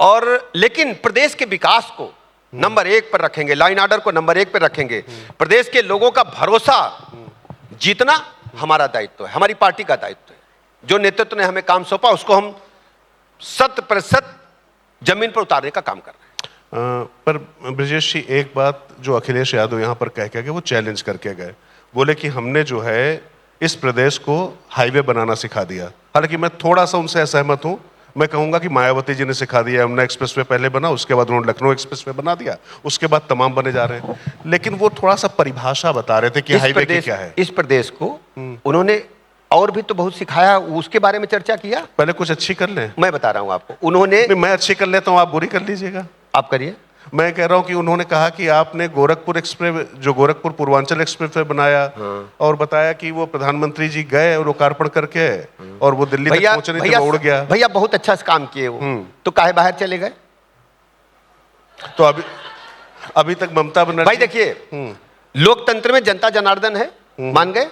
और लेकिन प्रदेश के विकास को नंबर 1 पर रखेंगे, लाइन ऑर्डर को नंबर 1 पर रखेंगे, प्रदेश के लोगों का भरोसा जीतना हमारा दायित्व है, हमारी पार्टी का दायित्व है। जो नेतृत्व ने हमें काम सौंपा उसको हम 100% जमीन पर उतारने का काम कर रहे हैं। पर ब्रजेश जी, एक बात जो अखिलेश यादव यहाँ पर कह के गए, वो चैलेंज करके गए, बोले कि हमने जो है इस प्रदेश को हाईवे बनाना सिखा दिया। हालांकि मैं थोड़ा सा उनसे असहमत हूँ। मैं कहूंगा कि मायावती जी ने सिखा दिया, यमुना एक्सप्रेसवे पहले बना, उसके बाद उन्होंने लखनऊ एक्सप्रेसवे बना दिया, उसके बाद तमाम बने जा रहे हैं। लेकिन वो थोड़ा सा परिभाषा बता रहे थे कि हाईवे की क्या है। इस प्रदेश को उन्होंने और भी तो बहुत सिखाया, उसके बारे में चर्चा किया। पहले कुछ अच्छी कर लें। मैं बता रहा हूं आपको, उन्होंने, मैं अच्छी कर लेता हूं, आप बुरी कर लीजिएगा। आप करिए। मैं कह रहा हूं कि उन्होंने कहा कि आपने गोरखपुर एक्सप्रेस, जो गोरखपुर पूर्वांचल एक्सप्रेसवे बनाया, और बताया कि वो प्रधानमंत्री जी गए और लोकार्पण करके, और वो दिल्ली तक पहुंचने थे, वो उड़ गया। भैया बहुत अच्छा काम किए वो, तो काहे बाहर चले गए? तो अभी तक ममता बनर्जी, भाई देखिए, लोकतंत्र में जनता जनार्दन है, मान गए।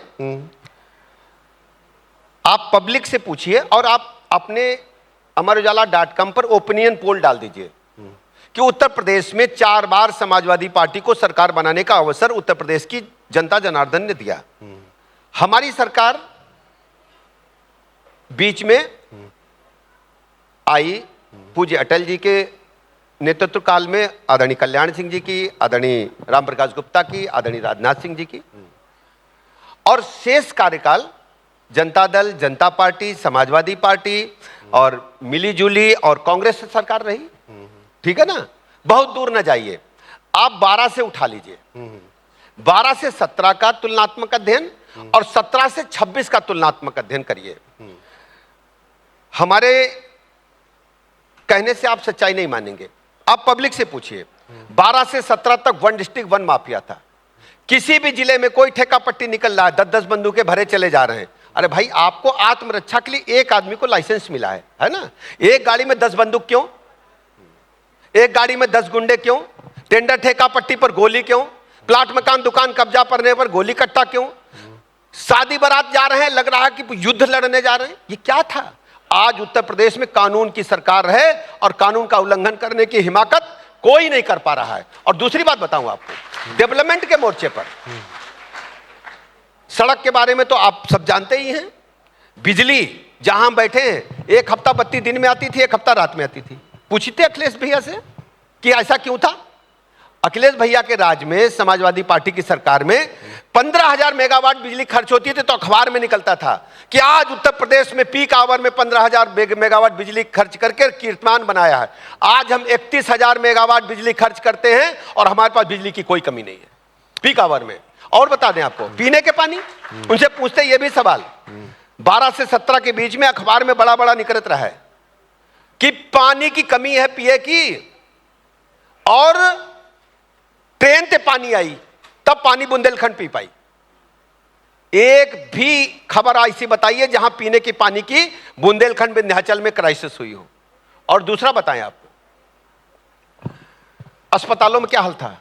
आप पब्लिक से पूछिए और आप अपने amarujala.com पर ओपिनियन पोल डाल दीजिए कि उत्तर प्रदेश में 4 बार समाजवादी पार्टी को सरकार बनाने का अवसर उत्तर प्रदेश की जनता जनार्दन ने दिया। हमारी सरकार बीच में आई, पूज्य अटल जी के नेतृत्व काल में आदरणीय कल्याण सिंह जी की, आदरणीय रामप्रकाश गुप्ता की, आदरणीय राजनाथ सिंह जी की, और शेष कार्यकाल जनता दल, जनता पार्टी, समाजवादी पार्टी और मिली-जुली और कांग्रेस सरकार रही। ठीक है ना? बहुत दूर ना जाइए, आप 12 से उठा लीजिए, 12 से 17 का तुलनात्मक अध्ययन और 17 से 26 का तुलनात्मक अध्ययन करिए। हमारे कहने से आप सच्चाई नहीं मानेंगे, आप पब्लिक से पूछिए। 12 से 17 तक 1 डिस्ट्रिक्ट 1 माफिया था। किसी भी जिले में कोई ठेका पट्टी निकल रहा है, 10-10 बंदूकें भरे चले जा रहे हैं। अरे भाई, आपको आत्मरक्षा के लिए एक आदमी को लाइसेंस मिला है ना? एक गाड़ी में 10 बंदूक क्यों? एक गाड़ी में 10 गुंडे क्यों? टेंडर ठेका पट्टी पर गोली क्यों? प्लाट मकान दुकान कब्जा करने पर गोली कट्टा क्यों? शादी बारात जा रहे हैं, लग रहा है कि युद्ध लड़ने जा रहे हैं। ये क्या था? आज उत्तर प्रदेश में कानून की सरकार है और कानून का उल्लंघन करने की हिमाकत कोई नहीं कर पा रहा है। और दूसरी बात बताऊं आपको, डेवलपमेंट के मोर्चे पर सड़क के बारे में तो आप सब जानते ही हैं। बिजली जहां हम बैठे हैं, 1 हफ्ता बत्ती दिन में आती थी, 1 हफ्ता रात में आती थी। पूछते अखिलेश भैया से कि ऐसा क्यों था? अखिलेश भैया के राज में, समाजवादी पार्टी की सरकार में 15,000 मेगावाट बिजली खर्च होती थी, तो अखबार में निकलता था कि आज उत्तर प्रदेश में पीक आवर में 15,000 मेगावाट बिजली खर्च करके कीर्तिमान बनाया है। आज हम 31,000 मेगावाट बिजली खर्च करते हैं और हमारे पास बिजली की कोई कमी नहीं है पीक आवर में। और बता दें आपको, पीने के पानी, उनसे पूछते ये भी सवाल, 12 से 17 के बीच में अखबार में बड़ा बड़ा निकलत रहा है कि पानी की कमी है पिए की, और ट्रेन से पानी आई तब पानी बुंदेलखंड पी पाई। एक भी खबर ऐसी बताइए जहां पीने के पानी की बुंदेलखंड विंध्याचल में क्राइसिस हुई हो। और दूसरा बताएं आपको, अस्पतालों में क्या हाल था?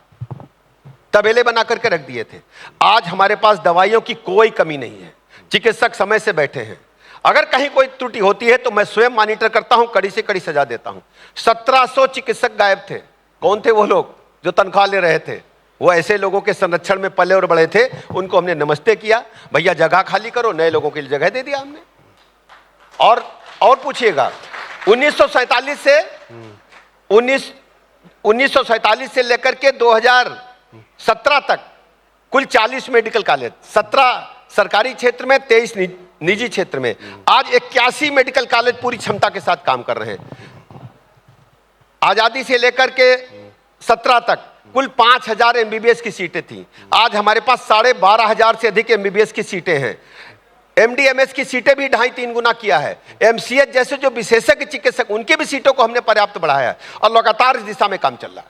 तबेले बना करके रख दिए थे। आज हमारे पास दवाइयों की कोई कमी नहीं है, चिकित्सक समय से बैठे हैं। अगर कहीं कोई त्रुटि होती है तो मैं स्वयं मॉनिटर करता हूं, कड़ी से कड़ी सजा देता हूं। 1700 चिकित्सक गायब थे। कौन थे वो लोग जो तनख्वाह ले रहे थे? वो ऐसे लोगों के संरक्षण में पले और बड़े थे, उनको हमने नमस्ते किया, भैया जगह खाली करो, नए लोगों के लिए जगह दे दिया हमने। और पूछिएगा, 1947 से लेकर के 2017 तक कुल 40 मेडिकल कॉलेज, 17 सरकारी क्षेत्र में, 23 निजी क्षेत्र में। आज 81 मेडिकल कॉलेज पूरी क्षमता के साथ काम कर रहे हैं। आजादी से लेकर के 17 तक कुल 5,000 एमबीबीएस की सीटें थी। आज हमारे पास 12,500 से अधिक एमबीबीएस की सीटें हैं। एमडीएमएस की सीटें भी 2.5-3 गुना किया है। एमसीएच जैसे जो विशेषज्ञ चिकित्सक, उनके भी सीटों को हमने पर्याप्त बढ़ाया है और लगातार इस दिशा में काम चल रहा है।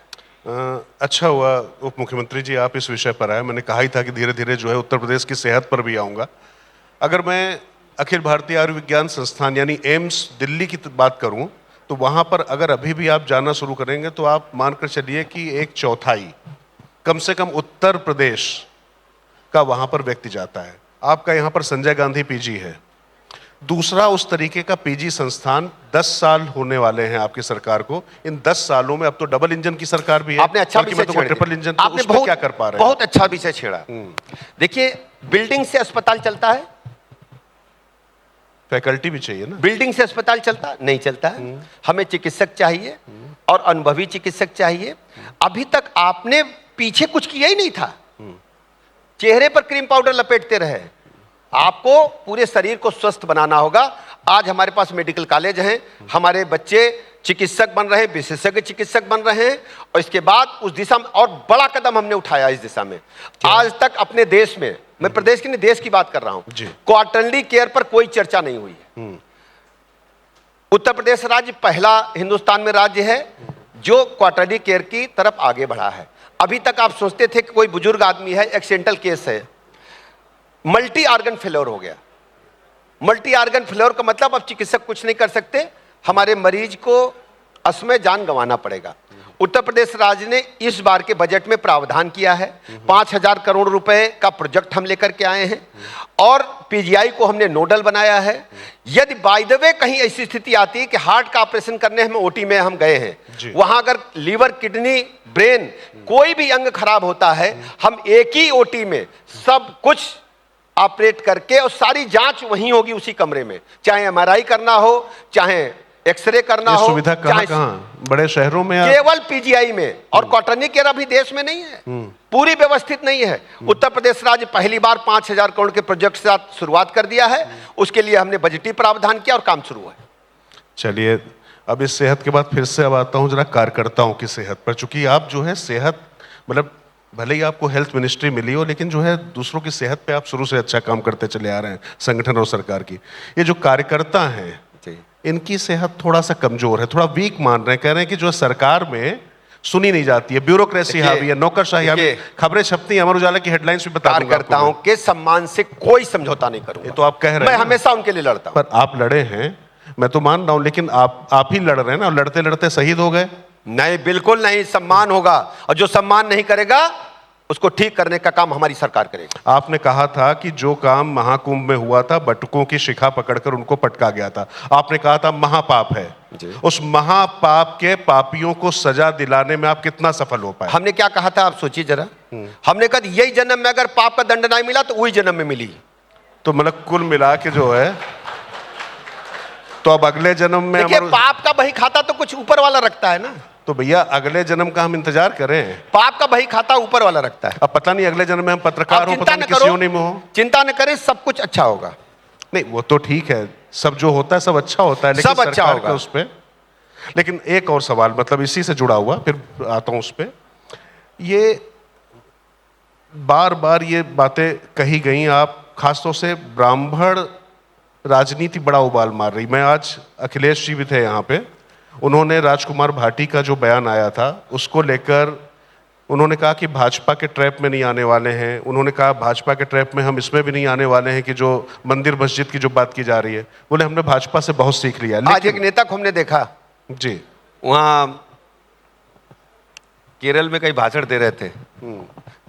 अच्छा हुआ उप मुख्यमंत्री जी आप इस विषय पर आए। मैंने कहा ही था कि धीरे धीरे जो है उत्तर प्रदेश की सेहत पर भी आऊँगा। अगर मैं अखिल भारतीय आयुर्विज्ञान संस्थान यानी एम्स दिल्ली की बात करूं, तो वहाँ पर अगर अभी भी आप जाना शुरू करेंगे तो आप मानकर चलिए कि 1/4 कम से कम उत्तर प्रदेश का वहाँ पर व्यक्ति जाता है। आपका यहाँ पर संजय गांधी पीजी है, दूसरा उस तरीके का पीजी संस्थान 10 साल होने वाले हैं आपकी सरकार को। इन 10 सालों में अब तो डबल इंजन की सरकार भी है। आपने अच्छा विषय तो छेड़ ट्रिपल दिया। इंजन, तो आपने उस पे क्या कर पा रहे हैं? बहुत अच्छा विषय छेड़ा। देखिए, बिल्डिंग से अस्पताल चलता है? फैकल्टी भी चाहिए ना। बिल्डिंग से अस्पताल चलता नहीं चलता है। हमें चिकित्सक चाहिए और अनुभवी चिकित्सक चाहिए। अभी तक आपने पीछे कुछ किया ही नहीं था, चेहरे पर क्रीम पाउडर लपेटते रहे। आपको पूरे शरीर को स्वस्थ बनाना होगा। आज हमारे पास मेडिकल कॉलेज हैं, हमारे बच्चे चिकित्सक बन रहे हैं, विशेषज्ञ चिकित्सक बन रहे हैं, और इसके बाद उस दिशा में और बड़ा कदम हमने उठाया इस दिशा में। आज तक अपने देश में, मैं प्रदेश की नहीं देश की बात कर रहा हूं, क्वार्टरली केयर पर कोई चर्चा नहीं हुई है। उत्तर प्रदेश राज्य पहला हिंदुस्तान में राज्य है जो क्वार्टरली केयर की तरफ आगे बढ़ा है। अभी तक आप सोचते थे कि कोई बुजुर्ग आदमी है, एक्सीडेंटल केस है, मल्टी ऑर्गन फेल्योर हो गया। मल्टी ऑर्गन फेल्योर का मतलब अब चिकित्सक कुछ नहीं कर सकते, हमारे मरीज को असमय जान गंवाना पड़ेगा। उत्तर प्रदेश राज्य ने इस बार के बजट में प्रावधान किया है, 5,000 करोड़ रुपए का प्रोजेक्ट हम लेकर के आए हैं, और पीजीआई को हमने नोडल बनाया है। यदि बाय द वे कहीं ऐसी स्थिति आती है कि हार्ट का ऑपरेशन करने हम ओटी में हम गए हैं, वहां अगर लीवर, किडनी, ब्रेन कोई भी अंग खराब होता है, हम एक ही ओटी में सब कुछ ऑपरेट करके, और सारी जांच वहीं होगी उसी कमरे में, चाहे एमआरआई करना हो, चाहे एक्सरे करना हो। सुविधा कहां बड़े शहरों में? केवल पीजीआई में। और क्वार्टरली केयर अभी देश में नहीं है, पूरी व्यवस्थित नहीं है। उत्तर प्रदेश राज्य पहली बार 5,000 करोड़ के प्रोजेक्ट के साथ शुरुआत कर दिया है। उसके लिए हमने बजटीय प्रावधान किया और काम शुरू है। चलिए, अब इस सेहत के बाद फिर से अब आता हूं जरा कार्यकर्ताओं की सेहत पर। चूंकि आप जो है सेहत, मतलब भले ही आपको हेल्थ मिनिस्ट्री मिली हो, लेकिन जो है दूसरों की सेहत पे आप शुरू से अच्छा काम करते चले आ रहे हैं, संगठन और सरकार की। ये जो कार्यकर्ता हैं, इनकी सेहत थोड़ा सा कमजोर है, थोड़ा वीक मान रहे हैं। कह रहे हैं कि जो सरकार में सुनी नहीं जाती है, ब्यूरोक्रेसी हावी है, नौकरशाही हावी है, खबरें छपती हैं, अमर उजाला की हेडलाइंस भी बता दूंगा। कार्यकर्ताओं के सम्मान से कोई समझौता नहीं करूंगा। ये तो आप कह रहे हैं, मैं हमेशा उनके लिए लड़ता हूं। पर आप लड़े हैं, मैं तो मान रहा हूं, लेकिन आप ही लड़ रहे हैं ना, लड़ते लड़ते शहीद हो गए। नहीं, बिल्कुल नहीं, सम्मान होगा, और जो सम्मान नहीं करेगा उसको ठीक करने का काम हमारी सरकार करेगी। आपने कहा था कि जो काम महाकुंभ में हुआ था, बटुकों की शिखा पकड़कर उनको पटका गया था, आपने कहा था महापाप है। उस महापाप के पापियों को सजा दिलाने में आप कितना सफल हो पाए? हमने क्या कहा था, आप सोचिए जरा। हमने कहा यही जन्म में अगर पाप का दंड नहीं मिला तो वही जन्म में मिली। तो मतलब कुल मिला के जो है, तो अब अगले जन्म में पाप का बही खाता तो कुछ ऊपर वाला रखता है ना। तो भैया अगले जन्म का हम इंतजार करें। पाप का बही खाता ऊपर वाला रखता है। अब पता नहीं अगले जन्म में हम पत्रकार हो, पता नहीं किसी योनि में हो। चिंता न करें, सब कुछ अच्छा होगा। नहीं, वो तो ठीक है, सब जो होता है सब अच्छा होता है, लेकिन सब अच्छा होगा उस पे। लेकिन एक और सवाल, मतलब इसी से जुड़ा हुआ, फिर आता हूं उस पे। ये बार बार ये बातें कही गई, आप खासतौर से ब्राह्मण राजनीति बड़ा उबाल मार रही। मैं आज, अखिलेश जी भी थे यहाँ पे, उन्होंने राजकुमार भाटी का जो बयान आया था उसको लेकर उन्होंने कहा कि भाजपा के ट्रैप में नहीं आने वाले हैं। उन्होंने कहा भाजपा के ट्रैप में हम इसमें भी नहीं आने वाले हैं कि जो मंदिर मस्जिद की जो बात की जा रही है, बोले हमने भाजपा से बहुत सीख लिया। आज एक नेता को हमने देखा जी, वहां केरल में कई भाषण दे रहे थे,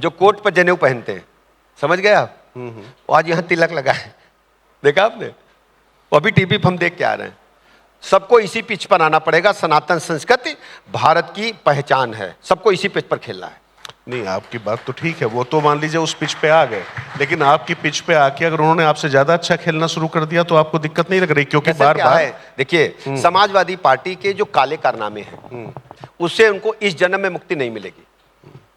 जो कोट पर जनेऊ पहनते हैं, समझ गए आप? वो आज यहाँ तिलक लगा है, देखा आपने? वो अभी टीवी पर हम देख के आ रहे हैं। सबको इसी पिच पर आना पड़ेगा। सनातन संस्कृति भारत की पहचान है, सबको इसी पिच पर खेलना है। नहीं, आपकी बात तो ठीक है, वो तो मान लीजिए उस पिच पे आ गए, लेकिन आपकी पिच पे आके अगर उन्होंने आपसे ज्यादा अच्छा खेलना शुरू कर दिया तो आपको दिक्कत नहीं लग रही? क्योंकि बार बार देखिए, समाजवादी पार्टी के जो काले कारनामे हैं उससे उनको इस जन्म में मुक्ति नहीं मिलेगी।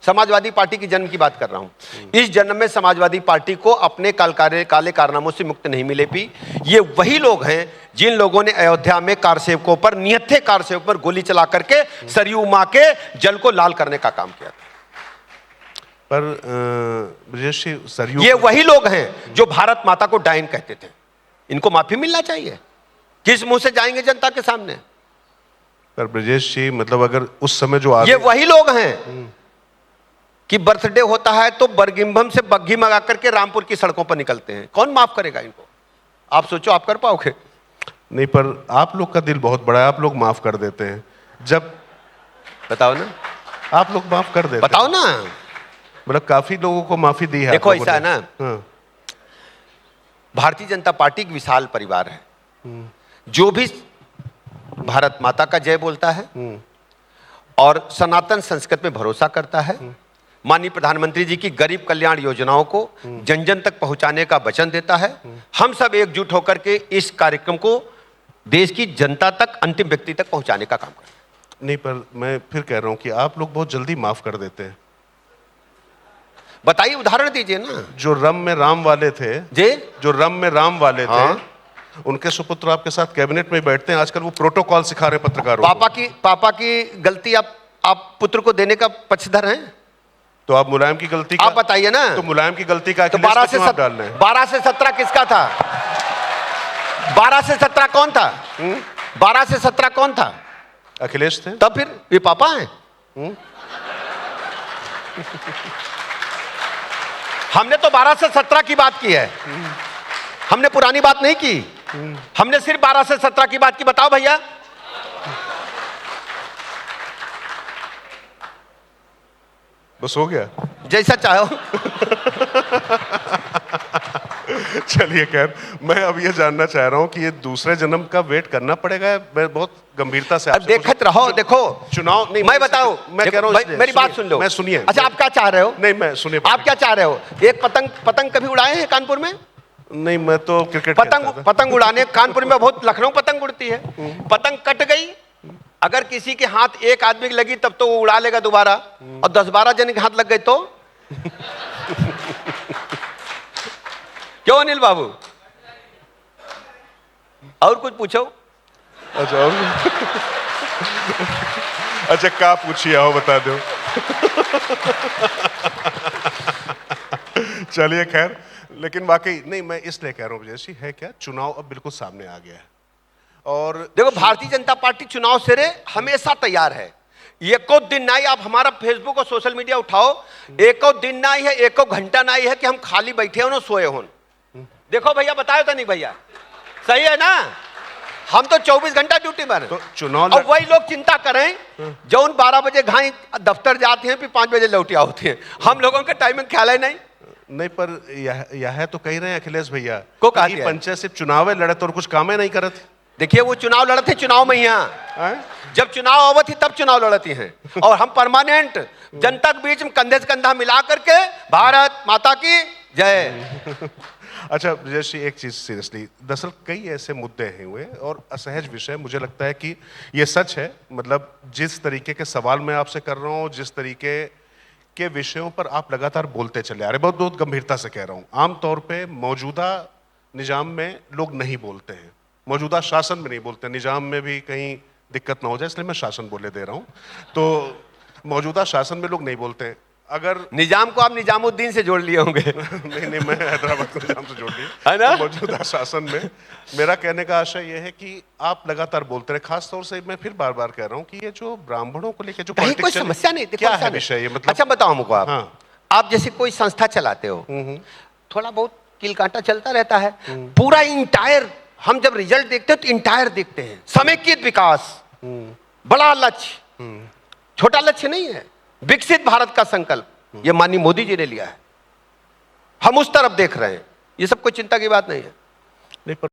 समाजवादी पार्टी की जन्म की बात कर रहा हूं। इस जन्म में समाजवादी पार्टी को अपने काले कारनामों से मुक्ति नहीं मिलेगी। ये वही लोग हैं जिन लोगों ने अयोध्या में कारसेवकों पर, निहत्थे कारसेवकों पर गोली चला करके सरयू मां के जल को लाल करने का काम किया था। पर सरयू, ये वही लोग हैं जो भारत माता को डायन कहते थे। इनको माफी मिलना चाहिए। किस मुंह से जाएंगे जनता के सामने? पर ब्रजेश जी, मतलब अगर उस समय जो ये वही लोग हैं कि बर्थडे होता है तो बरगिम्बम से बग्घी मंगा करके रामपुर की सड़कों पर निकलते हैं। कौन माफ करेगा इनको? आप सोचो, आप कर पाओगे? नहीं, पर आप लोग का दिल बहुत बड़ा है, आप लोग माफ कर देते हैं। जब, बताओ ना, आप लोग माफ कर देते, बताओ ना। मतलब काफी लोगों को माफी दी है। देखो, ऐसा है ना, भारतीय जनता पार्टी एक विशाल परिवार है। जो भी भारत माता का जय बोलता है और सनातन संस्कृत में भरोसा करता है, माननीय प्रधानमंत्री जी की गरीब कल्याण योजनाओं को जन जन तक पहुंचाने का वचन देता है, हम सब एकजुट होकर के इस कार्यक्रम को देश की जनता तक, अंतिम व्यक्ति तक पहुंचाने का काम करते हैं। नहीं, पर मैं फिर कह रहा हूं कि आप लोग बहुत जल्दी माफ कर देते हैं। बताइए, उदाहरण दीजिए ना। जो रम में राम वाले थे जी, जो रम में राम वाले हाँ। थे, उनके सुपुत्र आपके साथ कैबिनेट में बैठते हैं। आजकल वो प्रोटोकॉल सिखा रहे पत्रकारों को। पापा की गलती आप पुत्र को देने का पक्षधर हैं। तो आप मुलायम की गलती का आप बताइए ना। तो मुलायम की गलती का तो अखिलेश 12 पे से क्यों आप डाल रहे हैं? 12 से 17 किसका था? 12 से 17 कौन था? 12 से 17 कौन था? अखिलेश थे। तब फिर ये पापा हैं। हमने तो 12 से 17 की बात की है, हमने पुरानी बात नहीं की। हमने सिर्फ 12 से 17 की बात की। बताओ भैया। बस हो गया। जैसा चाहो। चलिए, खैर, मैं अब ये जानना चाह रहा हूं कि ये दूसरे जन्म का वेट करना पड़ेगा। मैं बहुत गंभीरता से आपसे देखत रहो। देखो, चुनाव नहीं, मैं बताऊं, मैं कह रहा हूं, मेरी बात सुन लो। मैं सुनिए। अच्छा, आप क्या चाह रहे हो? नहीं, मैं सुनिए। आप क्या चाह रहे हो? एक पतंग कभी उड़ाए हैं कानपुर में? नहीं, मैं तो क्रिकेट खेलता था। पतंग उड़ाने कानपुर में बहुत, लखनऊ पतंग उड़ती है। पतंग कट गई, अगर किसी के हाथ एक आदमी की लगी तब तो वो उड़ा लेगा दोबारा, और 10-12 जन के हाथ लग गए तो क्यों अनिल बाबू? और कुछ पूछो। अच्छा, अच्छा, क्या पूछिए, आओ बता दो। चलिए, खैर, लेकिन वाकई नहीं, मैं इसलिए कह रहा हूं विजय जी, है क्या, चुनाव अब बिल्कुल सामने आ गया है। और देखो, भारतीय जनता पार्टी चुनाव से रे हमेशा तैयार है। एको दिन नहीं, आप हमारा फेसबुक और सोशल मीडिया उठाओ, एको दिन नहीं है, एको घंटा नहीं है कि हम खाली बैठे हो ना सोए हो। देखो भैया, बताओ तो नहीं भैया, सही है ना? हम तो 24 घंटा ड्यूटी पर हैं। तो चुनाव और वही लोग चिंता करें जो उन 12 बजे घाई दफ्तर जाते हैं, फिर 5 बजे लौटिया होती हैं। हम लोगों का टाइमिंग ख्याल है नहीं। नहीं, पर यह तो कह रहे हैं अखिलेश भैया को कि पंचायत सिर्फ चुनाव लड़े और कुछ काम नहीं करत। देखिए, वो चुनाव लड़ते चुनाव में यहाँ, जब चुनाव आवत थी तब चुनाव लड़ती हैं। और हम परमानेंट जनता के बीच में कंधे से कंधा मिला करके भारत माता की जय। अच्छा विजय जी, एक चीज सीरियसली, दरअसल कई ऐसे मुद्दे हैं हुए और असहज विषय, मुझे लगता है कि ये सच है। मतलब जिस तरीके के सवाल मैं आपसे कर रहा हूँ, जिस तरीके के विषयों पर आप लगातार बोलते चले आ रहे, बहुत बहुत गंभीरता से कह रहा हूँ। आमतौर पे मौजूदा निजाम में लोग नहीं बोलते हैं, मौजूदा शासन में नहीं बोलते, निजाम में भी कहीं दिक्कत ना हो जाए इसलिए मैं शासन बोले दे रहा हूँ। तो मौजूदा शासन में लोग नहीं बोलते हैं। अगर निजाम को आप निजामुद्दीन से जोड़ लिए होंगे। नहीं, मैं हैदराबाद को निजाम से जोड़ लिया है ना? तो मौजूदा शासन में मेरा कहने का आशय यह है कि आप लगातार बोलते रहे। खास तौर से मैं फिर बार बार कह रहा हूँ कि ये जो ब्राह्मणों को लेकर जो कहीं कोई समस्या नहीं, क्या है विषय ये, मतलब? अच्छा बताओ हमको, आप हाँ। आप जैसे कोई संस्था चलाते हो, थोड़ा बहुत कील कांटा चलता रहता है, पूरा इंटायर, हम जब रिजल्ट देखते हैं तो इंटायर देखते हैं, समेकित विकास, बड़ा लक्ष्य, छोटा लक्ष्य नहीं है, विकसित भारत का संकल्प, ये माननीय मोदी जी ने लिया है, हम उस तरफ देख रहे हैं। ये सब कोई चिंता की बात नहीं है। नहीं, पर